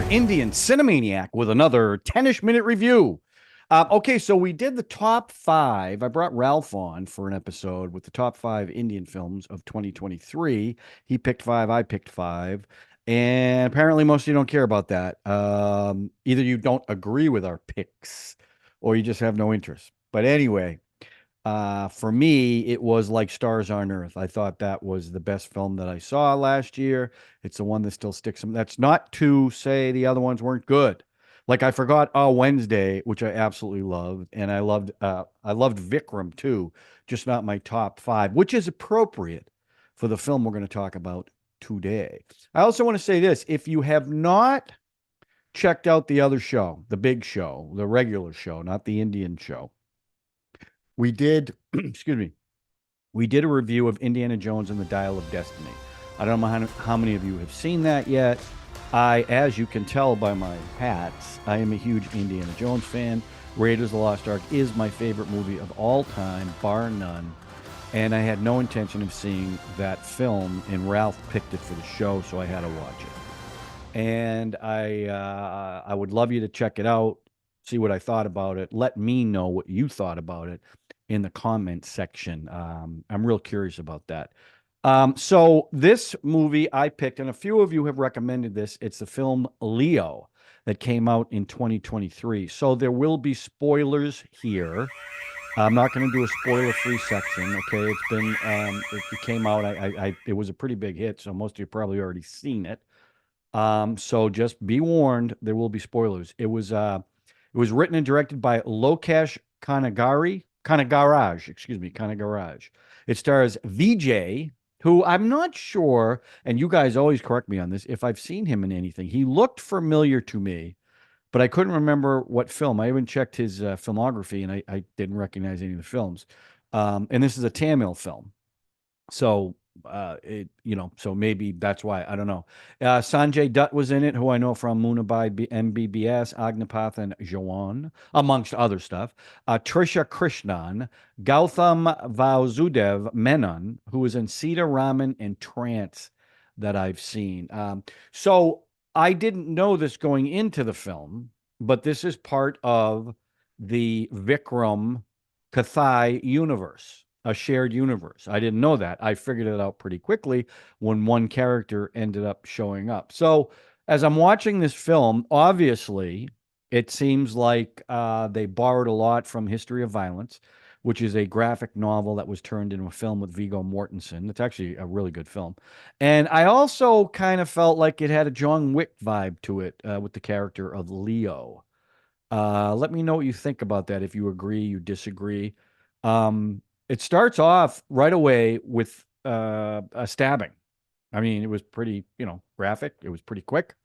Indian Cine-MANIAC with another 10ish-minute review. Okay, so we did the top five. I brought Ralph on for an episode with the top five Indian films of 2023. He picked five, I picked five. And apparently, most of you don't care about that. Either you don't agree with our picks or you just have no interest. But anyway, for me, it was like Stars on Earth. I thought that was the best film that I saw last year. It's the one that still sticks. That's not to say the other ones weren't good. Like I forgot Wednesday, which I absolutely loved, and I loved Vikram too, just not my top five, which is appropriate for the film we're going to talk about today. I also want to say this: if you have not checked out the other show, the big show, the regular show, not the Indian show, we did, excuse me, we did a review of Indiana Jones and the Dial of Destiny. I don't know how many of you have seen that yet. As you can tell by my hats, I am a huge Indiana Jones fan. Raiders of the Lost Ark is my favorite movie of all time, bar none. And I had no intention of seeing that film, and Ralph picked it for the show, so I had to watch it. And I would love you to check it out, see what I thought about it. Let me know what you thought about it in the comments section. I'm real curious about that. So this movie I picked, and a few of you have recommended this. It's the film Leo that came out in 2023. So there will be spoilers here. I'm not going to do a spoiler-free section. Okay, it's been it came out. It was a pretty big hit, so most of you probably already seen it. So just be warned, there will be spoilers. It was written and directed by Lokesh Kanagaraj, excuse me, Kanagaraj. It stars Vijay, who I'm not sure, and you guys always correct me on this, if I've seen him in anything. He looked familiar to me, but I couldn't remember what film. I even checked his filmography, and I didn't recognize any of the films. And this is a Tamil film. So so maybe that's why. I don't know. Sanjay Dutt was in it, who I know from Munabai MBBS, Agnipath, and Jawan, amongst other stuff. Trisha Krishnan, Gatham Vasudev Menon, who was in Sita Raman and Trance that I've seen. So I didn't know this going into the film, but this is part of the Vikram Kaithi universe, a shared universe. I didn't know that. I figured it out pretty quickly when one character ended up showing up. So as I'm watching this film, obviously, it seems like they borrowed a lot from History of Violence, which is a graphic novel that was turned into a film with Viggo Mortensen. It's actually a really good film. And I also kind of felt like it had a John Wick vibe to it with the character of Leo. Let me know what you think about that, if you agree, you disagree. It starts off right away with a stabbing. I mean, it was pretty, graphic. It was pretty quick.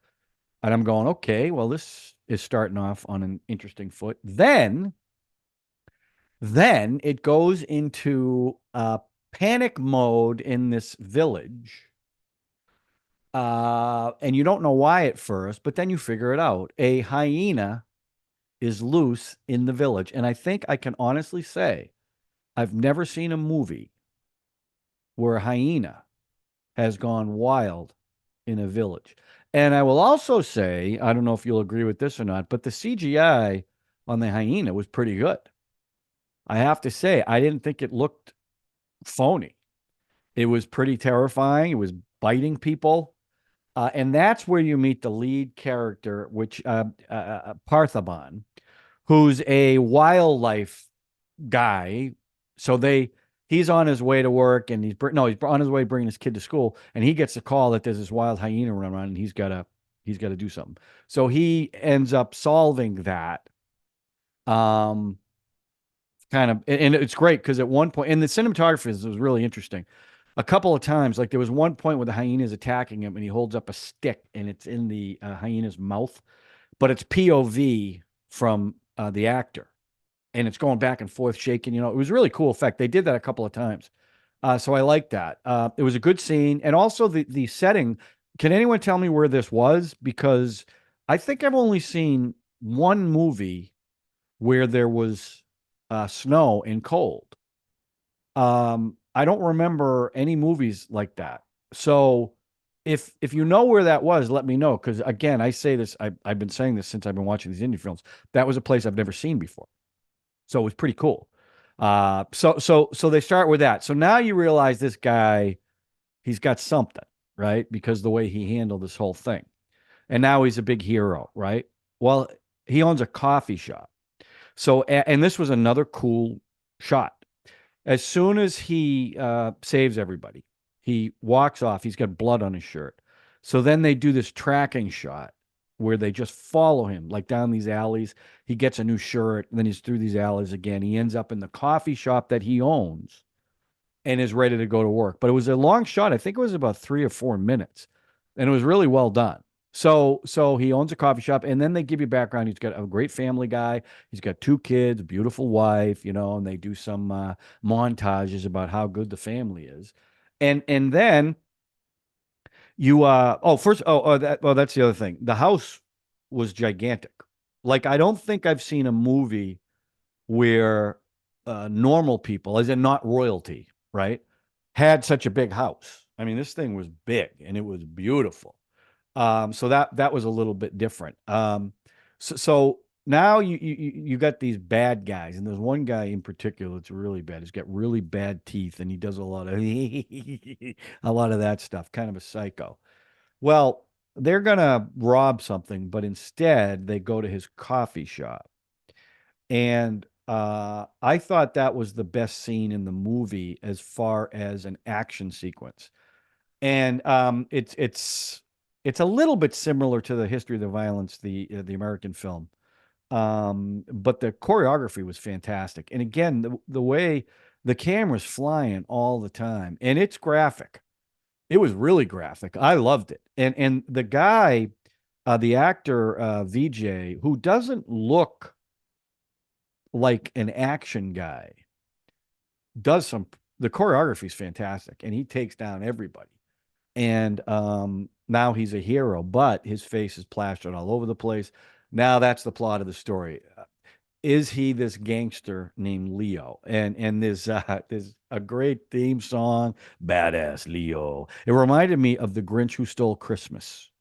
And I'm going, okay, well, this is starting off on an interesting foot. Then it goes into panic mode in this village. And you don't know why at first, but then you figure it out. A hyena is loose in the village. And I think I can honestly say I've never seen a movie where a hyena has gone wild in a village. And I will also say, I don't know if you'll agree with this or not, but the CGI on the hyena was pretty good. I have to say, I didn't think it looked phony. It was pretty terrifying. It was biting people. And that's where you meet the lead character, which Parthaban, who's a wildlife guy. So he's on his way to work, and he's on his way bringing his kid to school, and he gets a call that there's this wild hyena running around, and he's got to do something. So he ends up solving that. Kind of, and it's great because at one point, and the cinematography was really interesting. A couple of times, like there was one point where the hyena is attacking him, and he holds up a stick, and it's in the hyena's mouth, but it's POV from the actor, and it's going back and forth, shaking. It was a really cool effect. They did that a couple of times, so I like that. It was a good scene, and also the setting. Can anyone tell me where this was? Because I think I've only seen one movie where there was snow and cold. I don't remember any movies like that. So if you know where that was, let me know. Because again, I say this, I've been saying this since I've been watching these indie films. That was a place I've never seen before. So it was pretty cool. So they start with that. So now you realize this guy, he's got something, right? Because the way he handled this whole thing. And now he's a big hero, right? Well, he owns a coffee shop. So, and this was another cool shot. As soon as he saves everybody, he walks off. He's got blood on his shirt. So then they do this tracking shot where they just follow him like down these alleys. He gets a new shirt, and then he's through these alleys again. He ends up in the coffee shop that he owns and is ready to go to work. But it was a long shot. I think it was about 3 or 4 minutes, and it was really well done. So he owns a coffee shop, and then they give you background. He's got a great family guy. He's got 2 kids, beautiful wife, and they do some montages about how good the family is, and then you that's the other thing. The house was gigantic. Like I don't think I've seen a movie where normal people, as in not royalty, right, had such a big house. I mean, this thing was big and it was beautiful. So that was a little bit different. So now you got these bad guys, and there's one guy in particular that's really bad. He's got really bad teeth, and he does a lot of a lot of that stuff. Kind of a psycho. Well, they're gonna rob something, but instead they go to his coffee shop. And I thought that was the best scene in the movie as far as an action sequence. And it's a little bit similar to the History of the Violence, the American film. But the choreography was fantastic. And again, the way the camera's flying all the time, and it's graphic. It was really graphic. I loved it. And the guy, the actor Vijay, who doesn't look like an action guy, does some the choreography is fantastic, and he takes down everybody. And now he's a hero, but his face is plastered all over the place. Now that's the plot of the story. Is he this gangster named Leo? And there's a great theme song, Badass Leo. It reminded me of The Grinch Who Stole Christmas.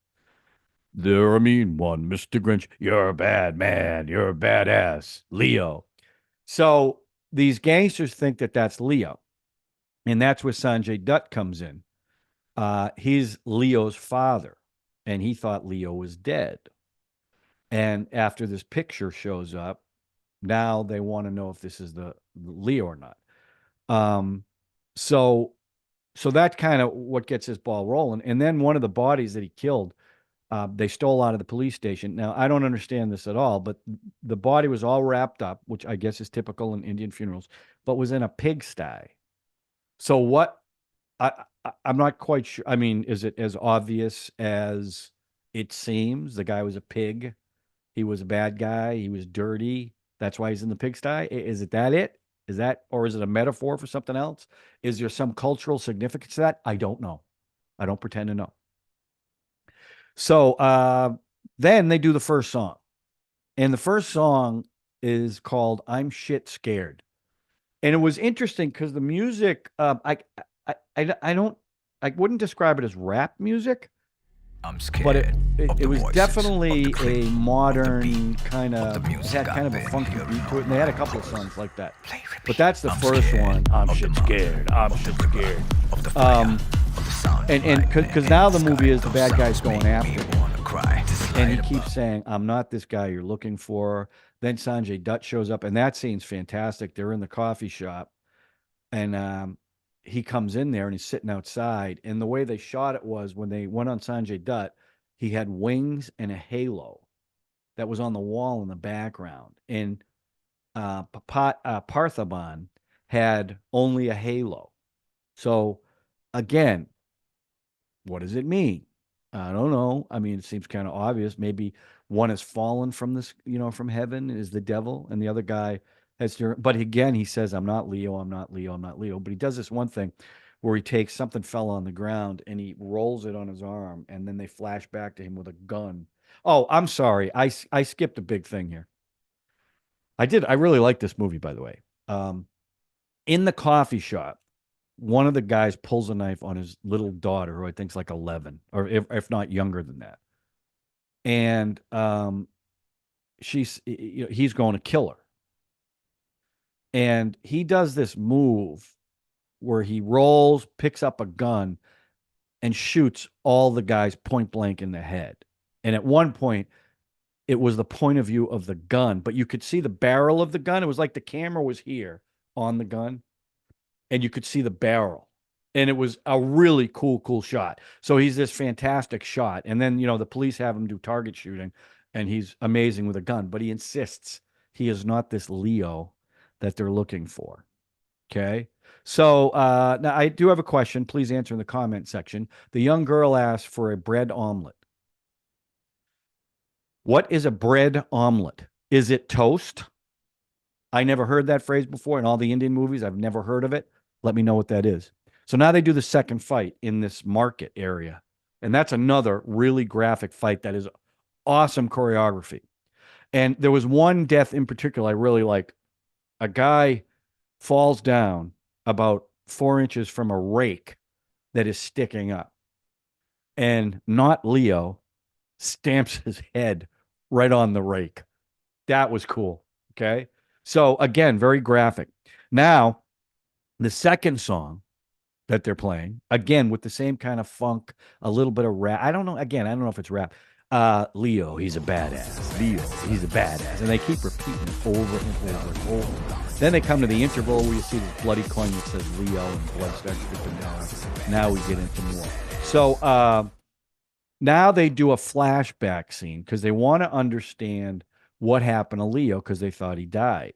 They're a mean one, Mr. Grinch. You're a bad man. You're a badass Leo. So these gangsters think that that's Leo. And that's where Sanjay Dutt comes in. He's Leo's father, and he thought Leo was dead. And after this picture shows up, now they want to know if this is the Leo or not. Um, so so that's kind of what gets this ball rolling. And then one of the bodies that he killed, they stole out of the police station. Now I don't understand this at all, but the body was all wrapped up, which I guess is typical in Indian funerals, but was in a pigsty. So what I'm not quite sure. I mean, is it as obvious as it seems? The guy was a pig. He was a bad guy. He was dirty. That's why he's in the pigsty. Is it that it? Is that, or is it a metaphor for something else? Is there some cultural significance to that? I don't know. I don't pretend to know. So then they do the first song. And the first song is called I'm Shit Scared. And it was interesting because the music, I don't, I wouldn't describe it as rap music, I'm scared. but it was voices, definitely a modern kind of of, the it music had kind of a I've been funky hearing beat to it. And they had a couple of songs like that. Play, repeat. But that's the I'm first scared one. I'm of shit the scared. I'm shit scared. Of the fire, Um, of the sound and because now the movie is the bad guy's going after me him. wanna cry. And he keeps saying, I'm not this guy you're looking for. Then Sanjay Dutt shows up, and that scene's fantastic. They're in the coffee shop, and he comes in there and he's sitting outside. And the way they shot it was when they went on Sanjay Dutt, he had wings and a halo that was on the wall in the background. And Parthaban had only a halo. So again, what does it mean? I don't know. I mean, it seems kind of obvious. Maybe one has fallen from this, from heaven is the devil, and the other guy has. But again, he says, "I'm not Leo. I'm not Leo. I'm not Leo." But he does this one thing where he takes something fell on the ground and he rolls it on his arm, and then they flash back to him with a gun. Oh, I'm sorry. I skipped a big thing here. I did. I really like this movie, by the way. In the coffee shop, one of the guys pulls a knife on his little daughter, who I think's like 11, or if not younger than that. And he's going to kill her. And he does this move where he rolls, picks up a gun, and shoots all the guys point blank in the head. And at one point, it was the point of view of the gun, but you could see the barrel of the gun. It was like the camera was here on the gun, and you could see the barrel. And it was a really cool shot. So he's this fantastic shot. And then, the police have him do target shooting, and he's amazing with a gun, but he insists he is not this Leo that they're looking for. Okay. So now I do have a question. Please answer in the comment section. The young girl asked for a bread omelet. What is a bread omelet? Is it toast? I never heard that phrase before in all the Indian movies. I've never heard of it. Let me know what that is. So now they do the second fight in this market area. And that's another really graphic fight that is awesome choreography. And there was one death in particular I really like. A guy falls down about 4 inches from a rake that is sticking up. And not Leo stamps his head right on the rake. That was cool. Okay. So again, very graphic. Now, the second song that they're playing, again, with the same kind of funk, a little bit of rap. I don't know. Again, I don't know if it's rap. Leo, he's a badass. Leo, he's a badass. And they keep repeating it over and over and over. Then they come to the interval where you see this bloody coin that says Leo and blood starts dripping down. Now we get into more. So now they do a flashback scene because they want to understand what happened to Leo because they thought he died.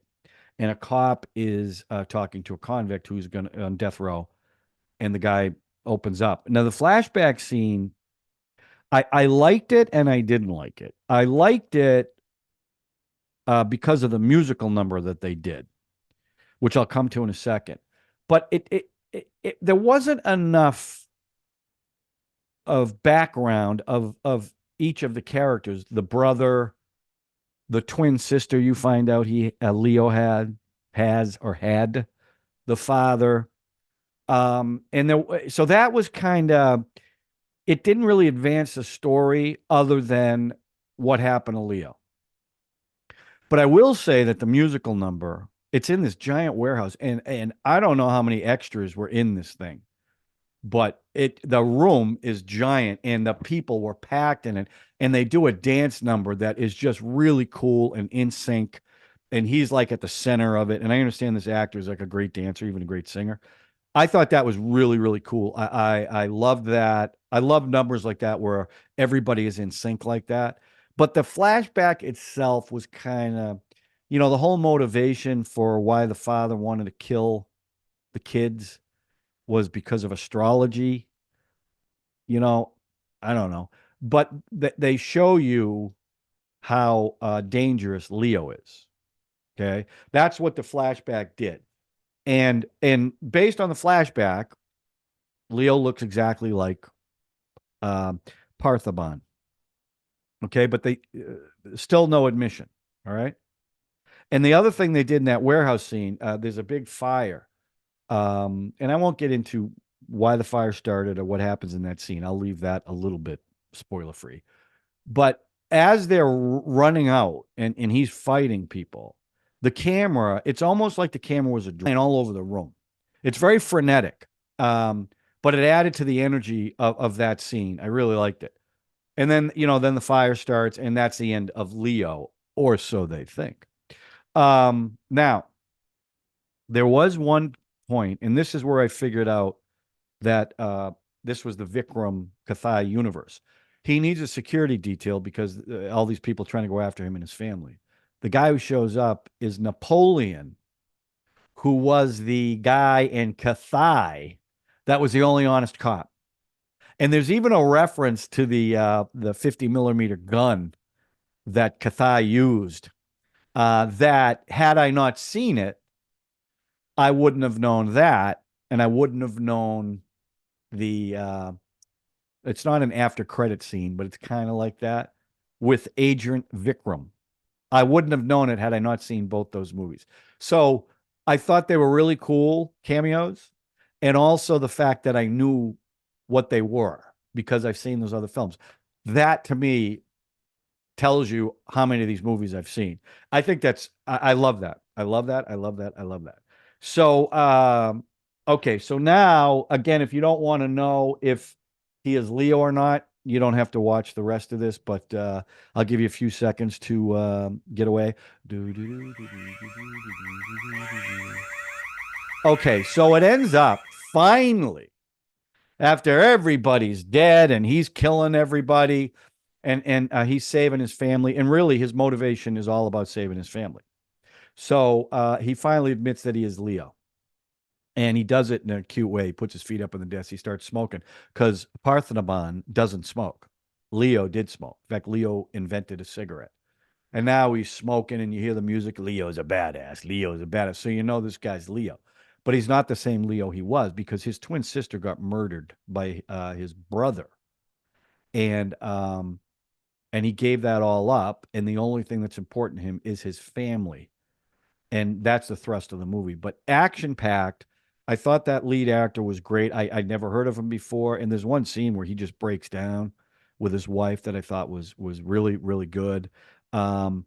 And a cop is talking to a convict who's on death row, and the guy opens up. Now, the flashback scene, I liked it and I didn't like it. I liked it because of the musical number that they did, which I'll come to in a second. But there wasn't enough of background of each of the characters. The brother, the twin sister, you find out Leo had, the father. So that was kind of, it didn't really advance the story other than what happened to Leo. But I will say that the musical number, it's in this giant warehouse, and I don't know how many extras were in this thing, but the room is giant and the people were packed in it, and they do a dance number that is just really cool and in sync, and he's like at the center of it. And I understand this actor is like a great dancer, even a great singer. I thought that was really, really cool. I loved that. I love numbers like that where everybody is in sync like that. But the flashback itself was kind of, the whole motivation for why the father wanted to kill the kids was because of astrology. I don't know. But they show you how dangerous Leo is. Okay. That's what the flashback did. And based on the flashback, Leo looks exactly like Parthaban. Okay, but they still no admission. All right. And the other thing they did in that warehouse scene, there's a big fire. And I won't get into why the fire started or what happens in that scene. I'll leave that a little bit spoiler free. But as they're running out and he's fighting people, the camera, it's almost like the camera was all over the room. It's very frenetic, but it added to the energy of that scene. I really liked it. And then, then the fire starts, and that's the end of Leo, or so they think. Now, there was one point, and this is where I figured out that this was the Vikram Kaithi Universe. He needs a security detail because all these people trying to go after him and his family. The guy who shows up is Napoleon, who was the guy in Kaithi that was the only honest cop. And there's even a reference to the 50 millimeter gun that Kaithi used. That had I not seen it, I wouldn't have known that, and I wouldn't have known the. It's not an after credit scene, but it's kind of like that with Agent Vikram. I wouldn't have known it had I not seen both those movies. So I thought they were really cool cameos. and also the fact that I knew what they were because I've seen those other films. That to me tells you how many of these movies I've seen. I think I love that. I love that. I love that. I love that. So, okay. So now, again, if you don't want to know if he is Leo or not, you don't have to watch the rest of this, but I'll give you a few seconds to get away. Okay. So it ends up finally after everybody's dead and he's killing everybody and he's saving his family, and really his motivation is all about saving his family. So he finally admits that he is Leo, and he does it in a cute way. He puts his feet up on the desk. He starts smoking because Parthenoban doesn't smoke. Leo did smoke. In fact, Leo invented a cigarette, and now he's smoking, and you hear the music. Leo's a badass. Leo's a badass. So you know this guy's Leo, but he's not the same Leo he was because his twin sister got murdered by his brother, and he gave that all up, and the only thing that's important to him is his family, and that's the thrust of the movie. But action packed. I thought that lead actor was great. I'd never heard of him before, and there's one scene where he just breaks down with his wife that I thought was really really good. Um,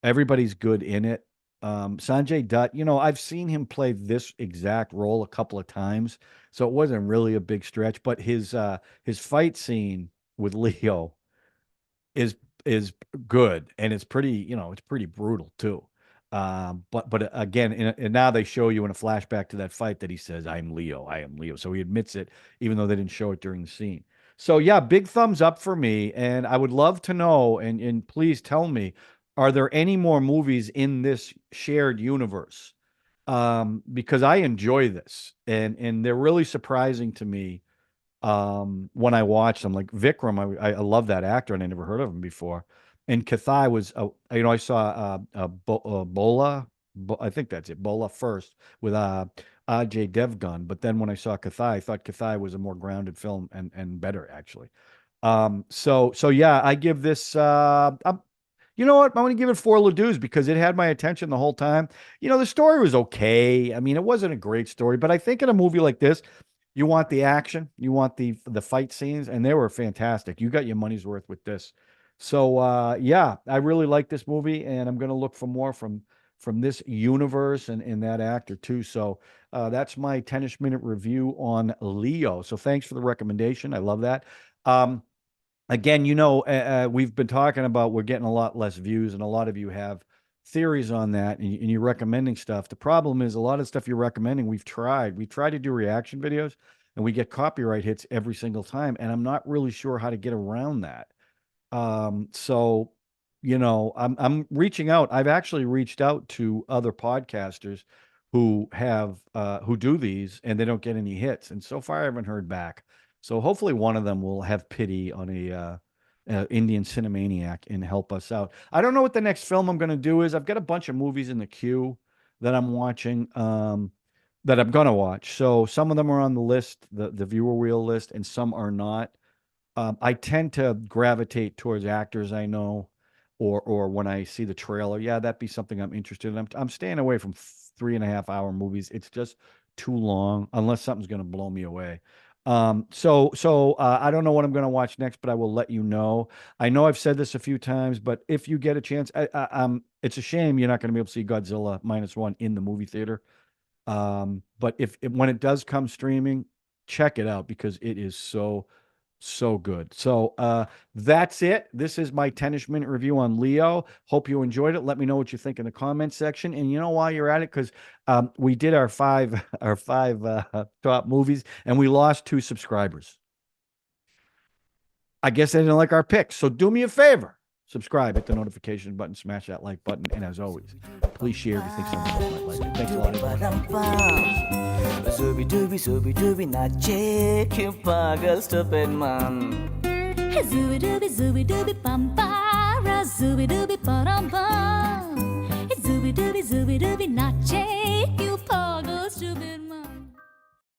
Everybody's good in it. Sanjay Dutt, I've seen him play this exact role a couple of times, so it wasn't really a big stretch. But his fight scene with Leo is good, and it's pretty, it's pretty brutal too. But again, and now they show you in a flashback to that fight that he says, "I'm Leo, I am Leo." So he admits it, even though they didn't show it during the scene. So yeah, big thumbs up for me, and I would love to know, and please tell me, are there any more movies in this shared universe? Because I enjoy this, and they're really surprising to me when I watched them. Like Vikram, I love that actor, and I never heard of him before. And Kathai was, I saw Bola, I think that's it, Bola first with Ajay Devgan. But then when I saw Kathai, I thought Kathai was a more grounded film and better actually. So yeah, I give this. You know what? I'm going to give it 4 Ladoos because it had my attention the whole time. The story was okay. I mean, it wasn't a great story, but I think in a movie like this, you want the action, you want the fight scenes, and they were fantastic. You got your money's worth with this. So yeah, I really like this movie, and I'm going to look for more from this universe and that actor too. So that's my 10ish-minute review on Leo. So thanks for the recommendation. I love that. Again, we've been talking about we're getting a lot less views, and a lot of you have theories on that, and you're recommending stuff. The problem is a lot of stuff you're recommending, we've tried. We try to do reaction videos, and we get copyright hits every single time, and I'm not really sure how to get around that. So, I'm reaching out. I've actually reached out to other podcasters who who do these, and they don't get any hits. And so far, I haven't heard back. So hopefully one of them will have pity on a Indian Cine-MANIAC and help us out. I don't know what the next film I'm going to do is. I've got a bunch of movies in the queue that I'm watching, that I'm going to watch. So some of them are on the list, the viewer wheel list, and some are not. I tend to gravitate towards actors I know, or when I see the trailer, yeah, that'd be something I'm interested in. I'm staying away from 3.5 hour movies. It's just too long unless something's going to blow me away. So I don't know what I'm going to watch next, but I will let you know. I know I've said this a few times, but if you get a chance, it's a shame you're not going to be able to see Godzilla -1 in the movie theater. But when it does come streaming, check it out because it is so good. So that's it. This is my 10ish-minute review on Leo. Hope you enjoyed it. Let me know what you think in the comment section. And while you're at it, because we did our five top movies, and we lost 2 subscribers. I guess they didn't like our picks. So do me a favor. Subscribe, hit the notification button, smash that like button, and as always, please share if you think someone else might like it. Thanks a lot, everyone. Zooby dooby zooby dooby nache क्यों पागल stupid man zooby dooby pampara zooby dooby parampa zooby dooby nache क्यों पागल stupid